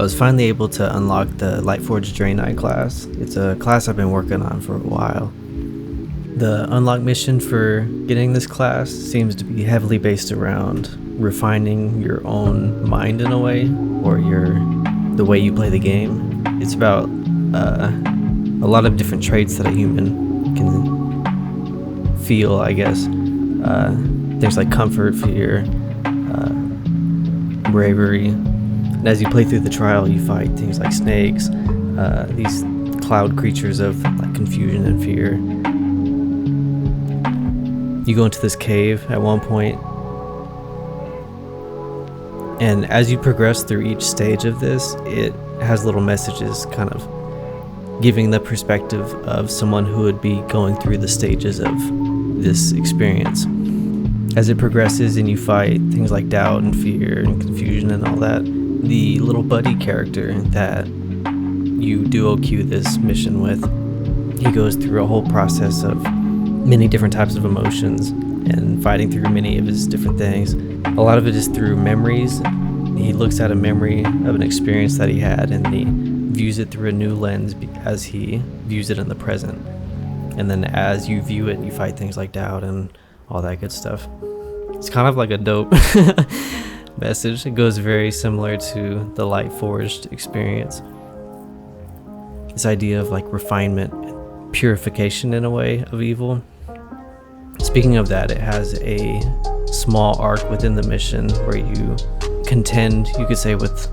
was finally able to unlock the Lightforged Draenai class. It's a class I've been working on for a while. The unlock mission for getting this class seems to be heavily based around refining your own mind in a way, or the way you play the game. It's about a lot of different traits that a human can feel, I guess. Things like comfort, fear, bravery. And as you play through the trial, you fight things like snakes, these cloud creatures of like confusion and fear. You go into this cave at one point, and as you progress through each stage of this, it has little messages kind of giving the perspective of someone who would be going through the stages of this experience. As it progresses and you fight things like doubt and fear and confusion and all that, the little buddy character that you duo queue this mission with, he goes through a whole process of many different types of emotions and fighting through many of his different things. A lot of it is through memories. He looks at a memory of an experience that he had and he views it through a new lens as he views it in the present. And then as you view it, you fight things like doubt and all that good stuff. It's kind of like a dope message. It goes very similar to the Lightforged experience. This idea of like refinement, purification in a way of evil. Speaking of that, it has a small arc within the mission where you contend, you could say, with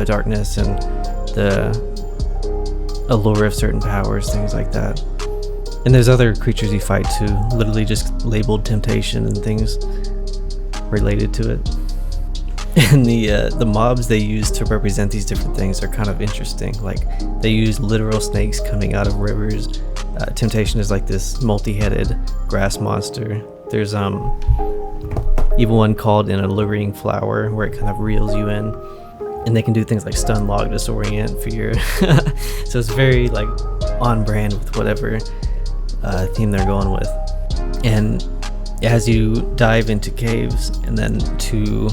darkness and the allure of certain powers, things like that. And there's other creatures you fight too, literally just labeled temptation and things related to it. And the mobs they use to represent these different things are kind of interesting. Like they use literal snakes coming out of rivers. Temptation is like this multi-headed grass monster. There's even one called an alluring flower where it kind of reels you in. And they can do things like stun, log, disorient, fear. So it's very like on brand with whatever theme they're going with. And as you dive into caves and then to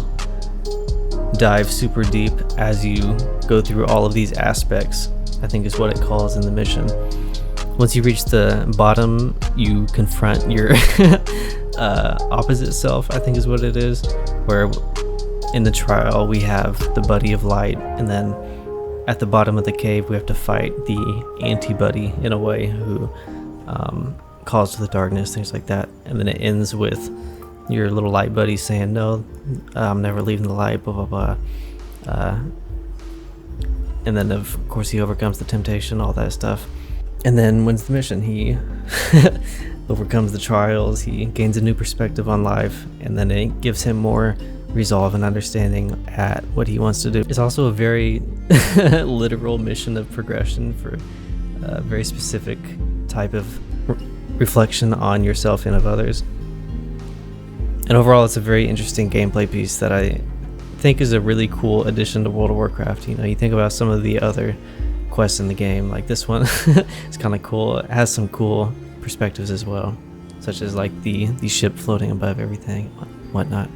dive super deep as you go through all of these aspects, I think is what it calls in the mission. Once you reach the bottom, you confront your opposite self, I think is what it is, where in the trial we have the buddy of light, and then at the bottom of the cave we have to fight the anti-buddy in a way who calls to the darkness, things like that. And then it ends with your little light buddy saying, no, I'm never leaving the light, blah blah blah. And then of course he overcomes the temptation, all that stuff, and then wins the mission. He overcomes the trials, he gains a new perspective on life, and then it gives him more resolve and understanding at what he wants to do. It's also a very literal mission of progression for a very specific type of reflection on yourself and of others. And overall, it's a very interesting gameplay piece that I think is a really cool addition to World of Warcraft. You know, you think about some of the other quests in the game, like this one, it's kind of cool. It has some cool perspectives as well, such as like the ship floating above everything, whatnot.